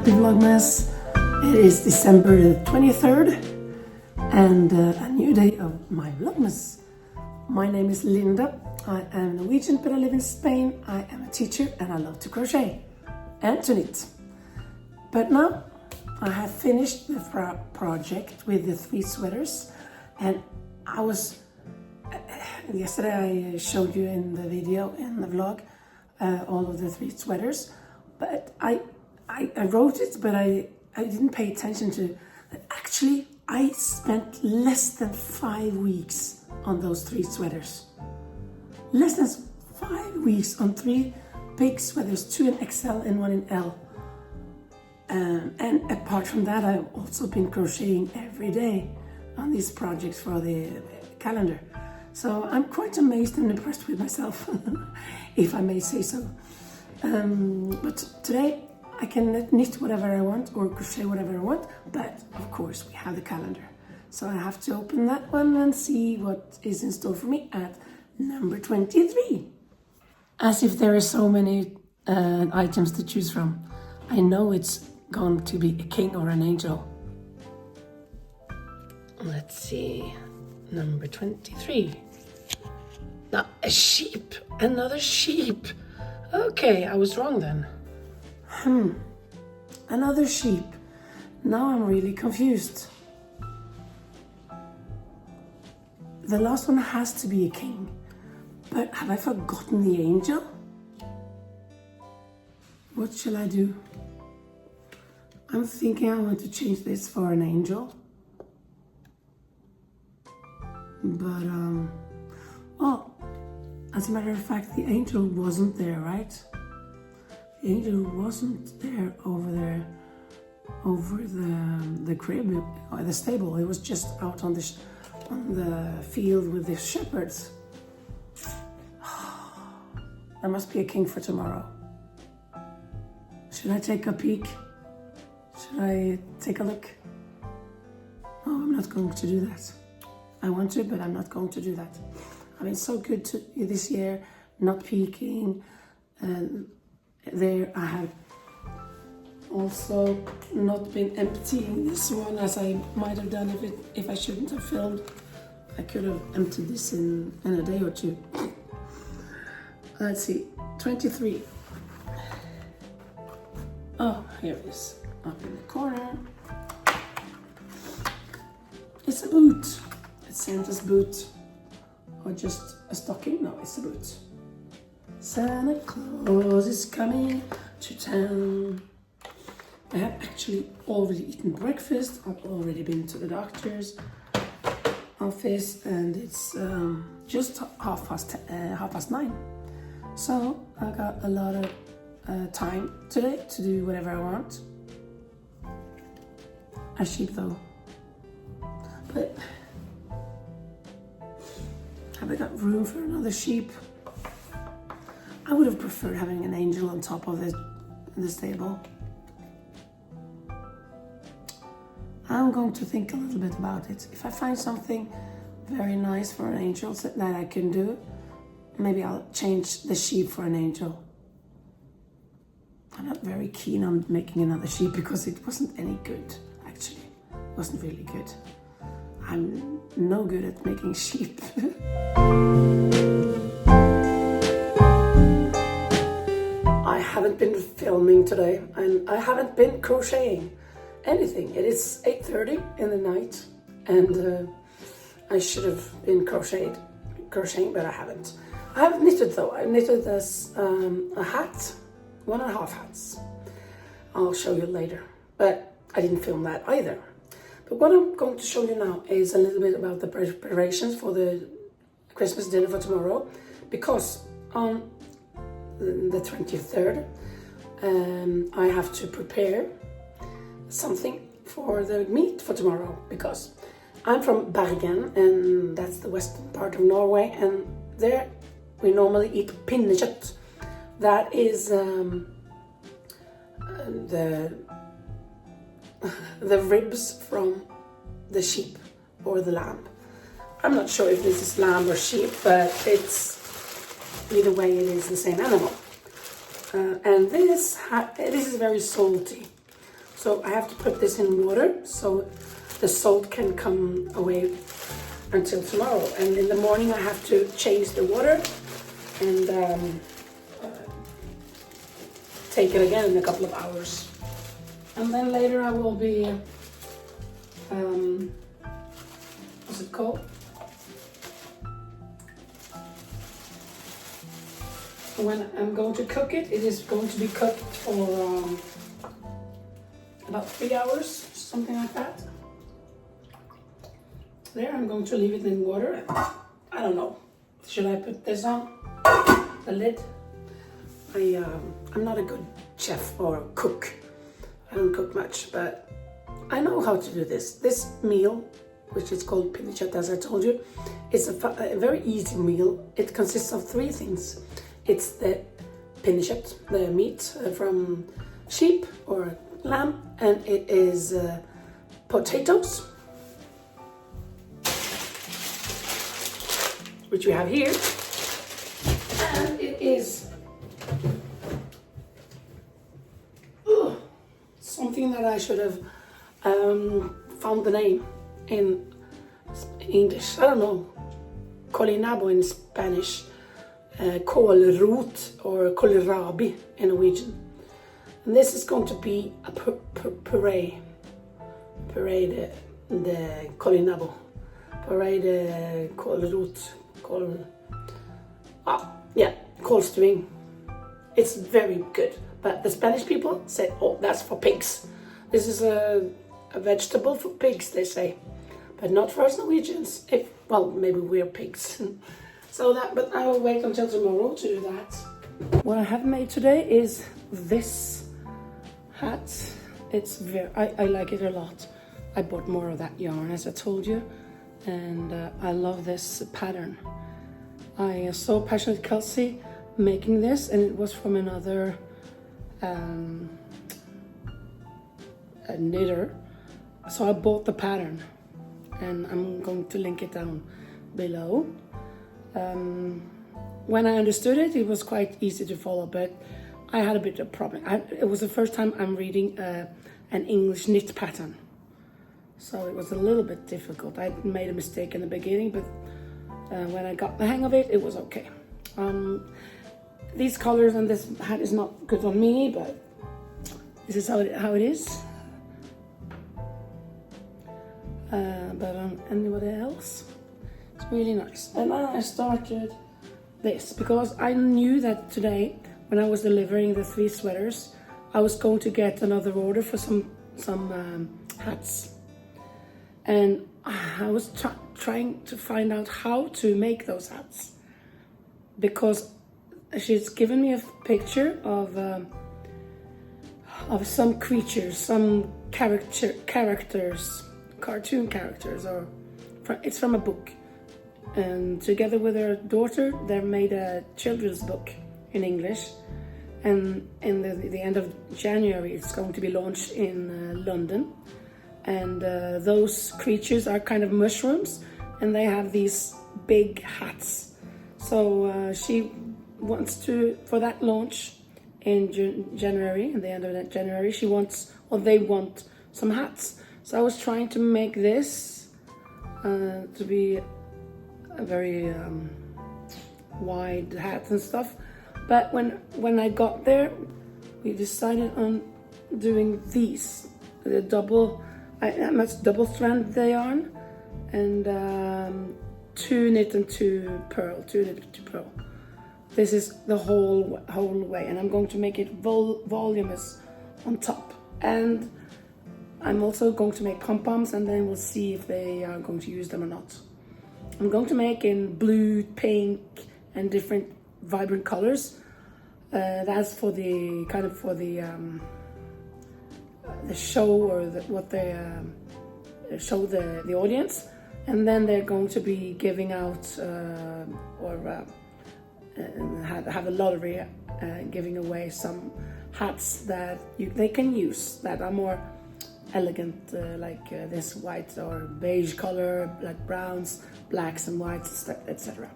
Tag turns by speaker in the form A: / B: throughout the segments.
A: Happy Vlogmas. It is December the 23rd and a new day of my Vlogmas. My name is Linda. I am Norwegian but I live in Spain. I am a teacher and I love to crochet and to knit. But now I have finished the project with the 3 sweaters, and I was yesterday I showed you in the video, in the vlog, all of the 3 sweaters, but I wrote it, but I didn't pay attention to that. Actually, I spent less than 5 weeks on those 3 sweaters. Less than 5 weeks on 3 big sweaters, 2 in XL and 1 in L. And apart from that, I've also been crocheting every day on these projects for the calendar. So I'm quite amazed and impressed with myself, if I may say so. But today I can knit whatever I want or crochet whatever I want, but of course we have the calendar. So I have to open that one and see what is in store for me at number 23. As if there are so many items to choose from. I know it's going to be a king or an angel. Let's see, number 23. Now, a sheep, another sheep. Okay, I was wrong then. Another sheep. Now I'm really confused. The last one has to be a king, but have I forgotten the angel? What shall I do? I'm thinking I want to change this for an angel. But, well, as a matter of fact, the angel wasn't there, right? The angel wasn't there over the crib or the stable. It was just out on the field with the shepherds. There must be a king for tomorrow. Should I take a peek? Should I take a look? No, I'm not going to do that. I want to, but I'm not going to do that. I've been so good to this year, not peeking. There I have also not been emptying this one as I might have done if I shouldn't have filmed. I could have emptied this in a day or two. Let's see, 23. Oh, here it is, up in the corner. It's a boot. It's Santa's boot. Or just a stocking? No, it's a boot. Santa Claus is coming to town. I have actually already eaten breakfast. I've already been to the doctor's office, and it's just half past 9. So I got a lot of time today to do whatever I want. A sheep though. But have I got room for another sheep? I would have preferred having an angel on top of the stable. I'm going to think a little bit about it. If I find something very nice for an angel that I can do, maybe I'll change the sheep for an angel. I'm not very keen on making another sheep because it wasn't any good, actually. It wasn't really good. I'm no good at making sheep. I haven't been filming today and I haven't been crocheting anything. It is 8:30 in the night and I should have been crocheting, but I haven't. I have knitted though. I knitted this a hat, 1.5 hats. I'll show you later, but I didn't film that either. But what I'm going to show you now is a little bit about the preparations for the Christmas dinner for tomorrow, because on the 23rd I have to prepare something for the meat for tomorrow, because I'm from Bergen and that's the western part of Norway, and there we normally eat pinnekjøtt. That is the ribs from the sheep or the lamb. I'm not sure if this is lamb or sheep, but it's either way it is the same animal. And this is very salty. So I have to put this in water so the salt can come away until tomorrow. And in the morning I have to change the water and take it again in a couple of hours. And then later I will be, what's it called? When I'm going to cook it, it is going to be cooked for about 3 hours, something like that. There, I'm going to leave it in water. I don't know. Should I put this on the lid? I'm not a good chef or cook. I don't cook much, but I know how to do this. This meal, which is called pinnekjøtt, as I told you, is a very easy meal. It consists of 3 things. It's the pinnekjøtt, the meat from sheep or lamb, and it is potatoes, which we have here, and it is something that I should have found the name in English. I don't know. Kolinabo in Spanish, kålrot or kohlrabi in Norwegian. And this is going to be a puree de kolinabo, puree de kålrot, kålstuving. It's very good. But the Spanish people say, oh, that's for pigs. This is a vegetable for pigs, they say. But not for us Norwegians. Well, maybe we're pigs. But I will wait until tomorrow to do that. What I have made today is this hat. I like it a lot. I bought more of that yarn, as I told you. And I love this pattern. I saw Passionate Kelsey making this, and it was from another a knitter, so I bought the pattern, and I'm going to link it down below. When I understood it, it was quite easy to follow, but I had a bit of a problem. It was the first time I'm reading an English knit pattern, so it was a little bit difficult. I made a mistake in the beginning, but when I got the hang of it, it was okay. These colors and this hat is not good on me, but this is how it is. But on anybody else, it's really nice. And then I started this because I knew that today, when I was delivering the 3 sweaters, I was going to get another order for some hats, and I was trying to find out how to make those hats, because she's given me a picture of some creatures, some characters, cartoon characters, or it's from a book. And together with her daughter, they made a children's book in English. And in the end of January, it's going to be launched in London. And those creatures are kind of mushrooms, and they have these big hats. So she wants to, for that launch in January, at the end of that January, they want some hats. So I was trying to make this to be a very wide hat and stuff. But when I got there, we decided on doing these, the double strand yarn, and 2 knit and 2 purl, 2 knit and 2 purl. This is the whole way, and I'm going to make it voluminous on top. And I'm also going to make pom-poms, and then we'll see if they are going to use them or not. I'm going to make in blue, pink, and different vibrant colors. That's for the show, or what they show the audience. And then they're going to be giving out have a lottery, giving away some hats that they can use that are more elegant, like this white or beige color, like browns, blacks and whites, etc.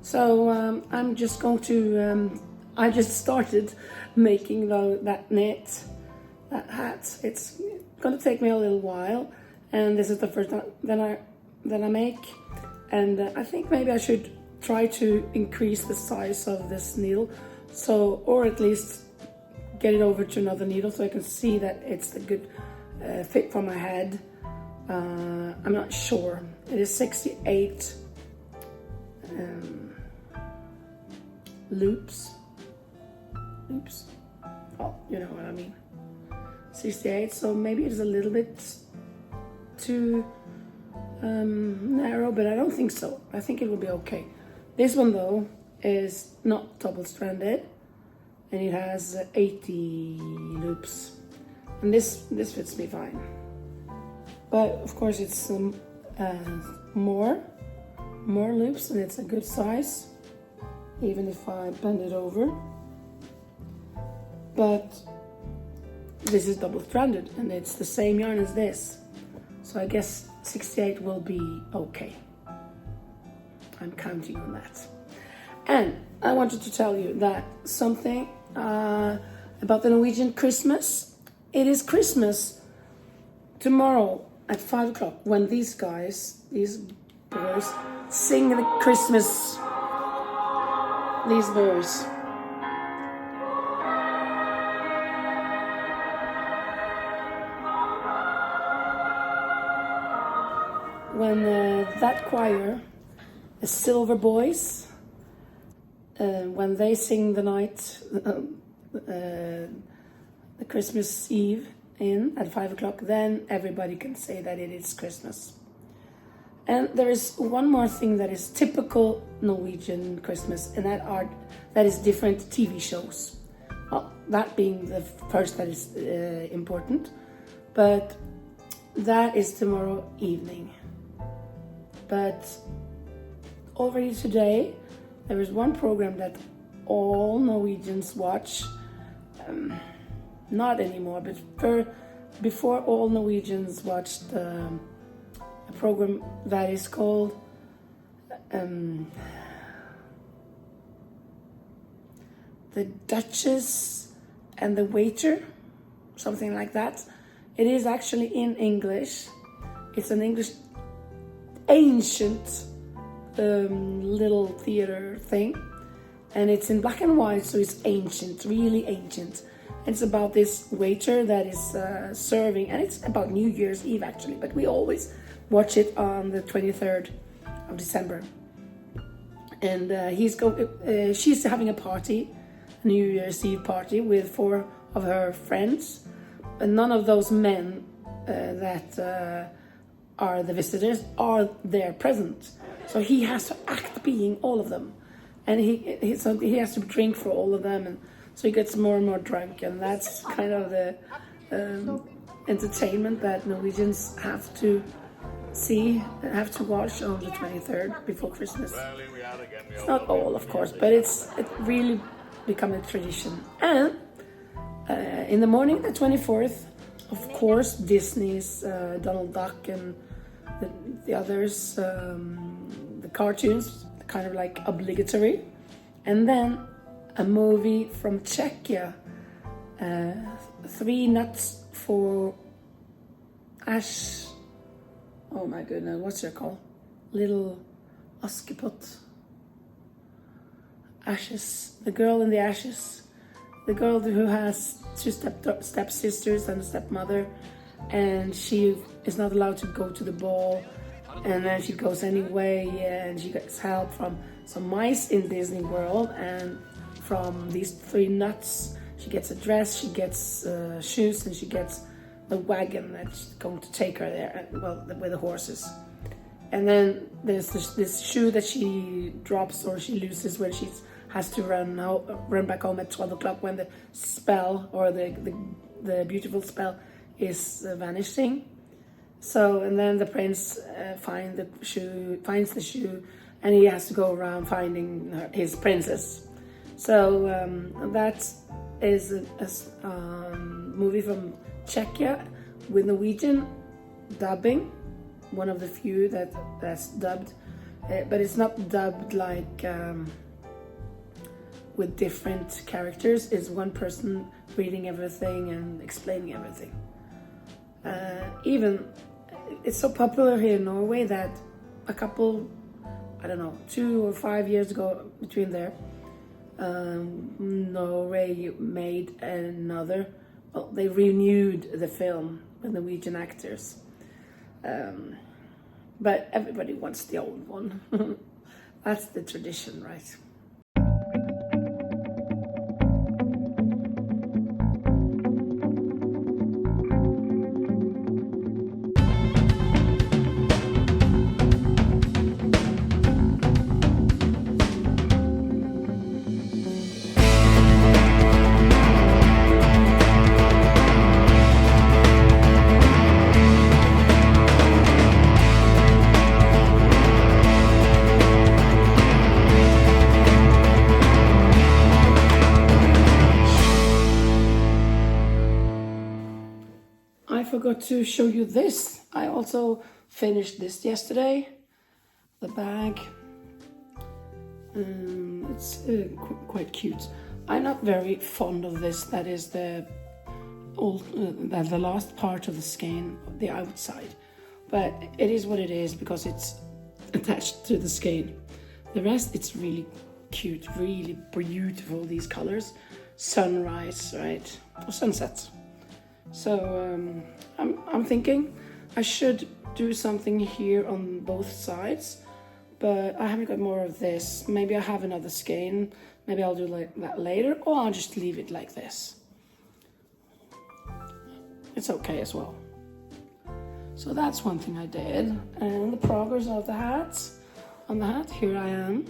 A: So I'm just going to I just started making that knit, that hat. It's gonna take me a little while, and this is the first time that I make, and I think maybe I should try to increase the size of this needle, so, or at least get it over to another needle so I can see that it's a good fit for my head. I'm not sure. It is 68 loops. Oh, you know what I mean. 68, so maybe it's a little bit too narrow, but I don't think so. I think it will be okay. This one though is not double-stranded, and it has 80 loops, and this fits me fine. But of course it's more loops, and it's a good size, even if I bend it over. But this is double-stranded, and it's the same yarn as this, so I guess 68 will be okay. I'm counting on that. And I wanted to tell you that something about the Norwegian Christmas. It is Christmas tomorrow at 5 o'clock when these boys, sing the Christmas, these boys. When that choir, the Silver Boys, when they sing the night, the Christmas Eve at 5 o'clock, then everybody can say that it is Christmas. And there is one more thing that is typical Norwegian Christmas, and that is different TV shows. Well, that being the first that is important, but that is tomorrow evening. But already today, there is one program that all Norwegians watch. Not anymore, but before all Norwegians watched a program that is called The Duchess and the Waiter, something like that. It is actually in English. It's an English ancient little theater thing, and it's in black and white, so it's ancient, really ancient. It's about this waiter that is serving, and it's about New Year's Eve actually, but we always watch it on the 23rd of December. And she's having a party, a New Year's Eve party, with 4 of her friends, but none of those men that are the visitors are there present. So he has to act being all of them, and he has to drink for all of them, and so he gets more and more drunk, and that's kind of the entertainment that Norwegians have to watch on the 23rd before Christmas. It's not all, of course, but it really become a tradition. And in the morning, the 24th, of course, Disney's Donald Duck and the others, the cartoons, kind of like obligatory. And then a movie from Czechia, 3 Nuts for Ash. Oh my goodness, what's it called? Little Askepot. Ashes. The Girl in the Ashes. The girl who has 2 stepsisters and a stepmother, and she is not allowed to go to the ball, and then she goes anyway, and she gets help from some mice in Disney World, and from these 3 nuts she gets a dress, she gets shoes, and she gets the wagon that's going to take her there, with the horses. And then there's this shoe that she drops or she loses when she has to run back home at 12 o'clock when the spell, or the beautiful spell, is vanishing. So, and then the prince finds the shoe, and he has to go around finding his princess. So that is a movie from Czechia with Norwegian dubbing, one of the few that's dubbed, but it's not dubbed like with different characters is one person reading everything and explaining everything. Even it's so popular here in Norway that a couple, I don't know, 2 or 5 years ago, between there, Norway made another, well, they renewed the film with Norwegian actors. But everybody wants the old one. That's the tradition, right? I forgot to show you this. I also finished this yesterday. The bag. It's quite cute. I'm not very fond of this. That is the last part of the skein, the outside. But it is what it is because it's attached to the skein. The rest, it's really cute, really beautiful. These colors, sunrise, right, or sunset. So I'm thinking I should do something here on both sides, but I haven't got more of this. Maybe I have another skein. Maybe I'll do like that later, or I'll just leave it like this. It's okay as well. So that's one thing I did. And the progress of the hats. On the hat, here I am.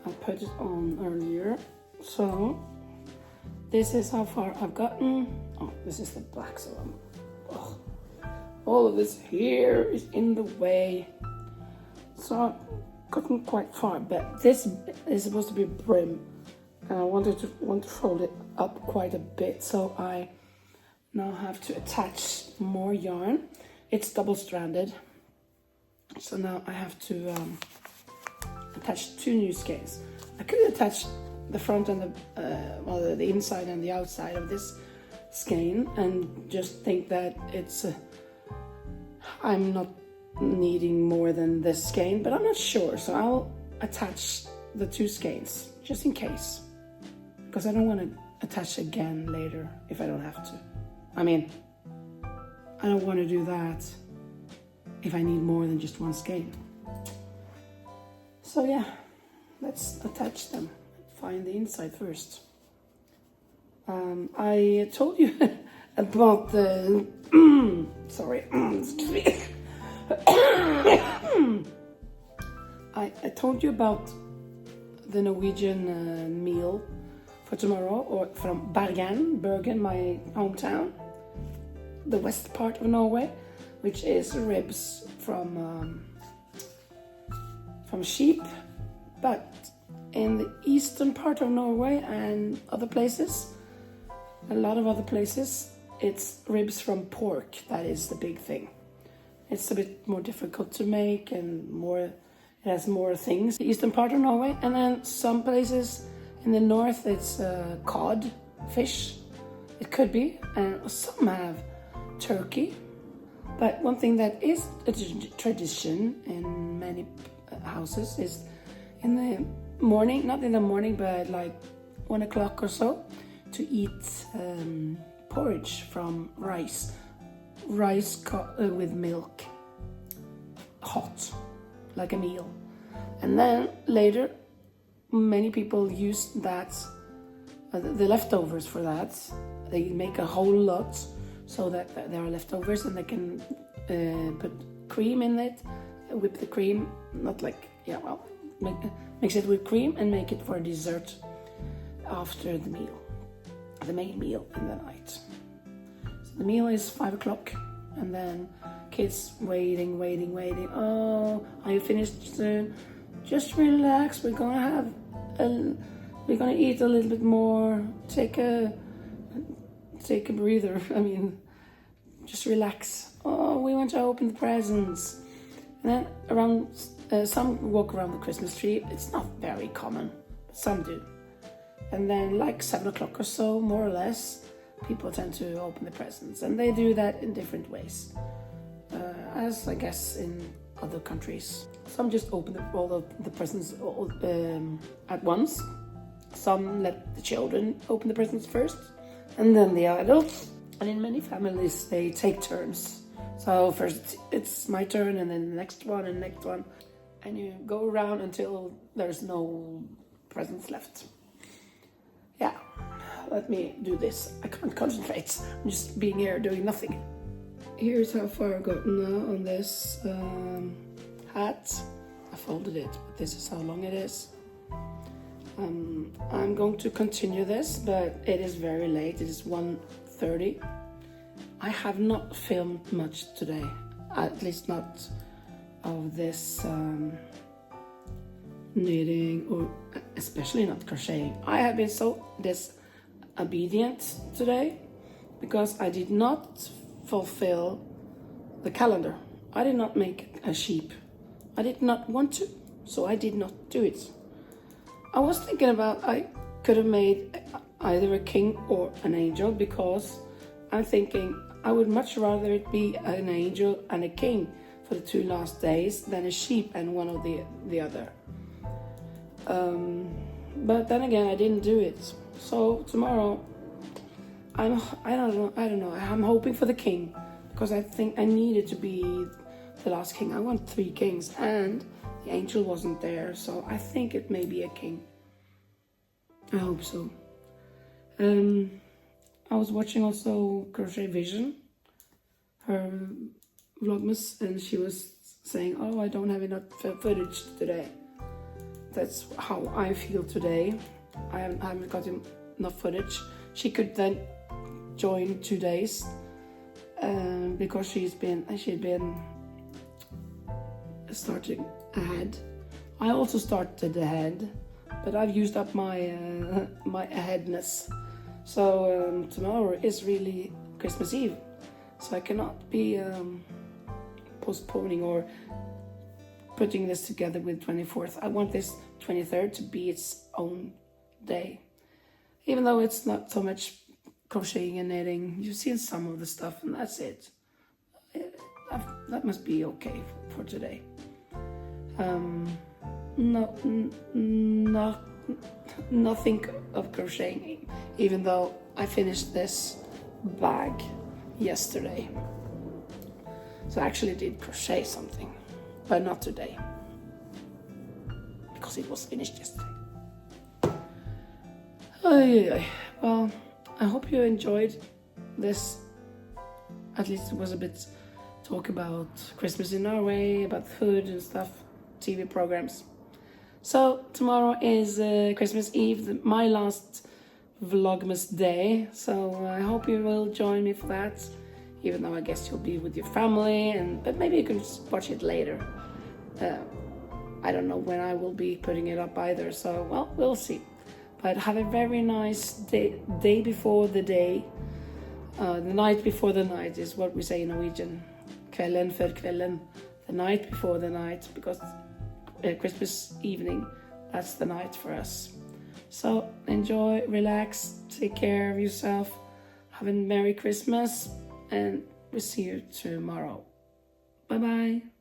A: I put it on earlier. So this is how far I've gotten. Oh, this is the black, so all of this here is in the way. So I've gotten quite far, but this is supposed to be a brim. And I want to fold it up quite a bit, so I now have to attach more yarn. It's double-stranded, so now I have to attach 2 new skeins. I could attach the front and the inside and the outside of this skein and just think that it's I'm not needing more than this skein, but I'm not sure, so I'll attach the 2 skeins just in case, because I don't want to attach again later if I don't have to. I mean, I don't want to do that if I need more than just 1 skein. So yeah, let's attach them. Find the inside first. I told you about the sorry, excuse me. I told you about the Norwegian meal for tomorrow, or from Bergen, my hometown, the west part of Norway, which is ribs from sheep, but in the eastern part of Norway and other places, a lot of other places, it's ribs from pork. That is the big thing. It's a bit more difficult to make and it has more things. The eastern part of Norway, and then some places in the north it's cod, fish. It could be, and some have turkey. But one thing that is a tradition in many houses is in the morning, not in the morning, but like 1 o'clock or so, to eat porridge from rice with milk, hot, like a meal. And then later, many people use that, the leftovers for that. They make a whole lot so that there are leftovers, and they can put cream in it, whip the cream, not like, mix it with cream and make it for dessert after the meal, the main meal in the night. So the meal is 5 o'clock, and then kids waiting. Oh, are you finished soon? Just relax. We're gonna eat a little bit more. Take a breather. I mean, just relax. Oh, we want to open the presents. And then some walk around the Christmas tree. It's not very common, but some do. And then like 7 o'clock or so, more or less, people tend to open the presents. And they do that in different ways, as I guess in other countries. Some just open all of the presents at once. Some let the children open the presents first, and then the adults. And in many families, they take turns. So first it's my turn, and then the next one, and next one. And you go around until there's no presents left. Yeah, let me do this. I can't concentrate. I'm just being here doing nothing. Here's how far I've gotten now on this hat. I folded it, but this is how long it is. I'm going to continue this, but it is very late. It is 1:30. I have not filmed much today, at least not of this knitting, or especially not crocheting. I have been so disobedient today because I did not fulfill the calendar. I did not make a sheep. I did not want to, so I did not do it. I was thinking about I could have made either a king or an angel, because I'm thinking I would much rather it be an angel and a king for the 2 last days than a sheep and one of the other. But then again, I didn't do it. So tomorrow, I don't know. I'm hoping for the king, because I think I needed to be the last king. I want 3 kings, and the angel wasn't there, so I think it may be a king. I hope so. I was watching also Crochet Vision, her vlogmas, and she was saying, oh, I don't have enough footage today. That's how I feel today. I haven't got enough footage. She could then join 2 days, because she'd been starting ahead. I also started ahead, but I've used up my my aheadness. So tomorrow is really Christmas Eve, so I cannot be postponing or putting this together with 24th. I want this 23rd to be its own day, even though it's not so much crocheting and knitting. You've seen some of the stuff, and that's it. That must be okay for today. Nothing of crocheting, even though I finished this bag yesterday. So I actually did crochet something, but not today, because it was finished yesterday. Well, I hope you enjoyed this. At least it was a bit talk about Christmas in Norway, about food and stuff, TV programs. So tomorrow is Christmas Eve, my last Vlogmas day. So I hope you will join me for that, even though I guess you'll be with your family, but maybe you can just watch it later. I don't know when I will be putting it up either, so well, we'll see. But have a very nice day before the day. The night before the night is what we say in Norwegian. Kvelden før kvelden. The night before the night, because Christmas evening, that's the night for us. So enjoy, relax, take care of yourself, have a Merry Christmas, and we'll see you tomorrow. Bye bye.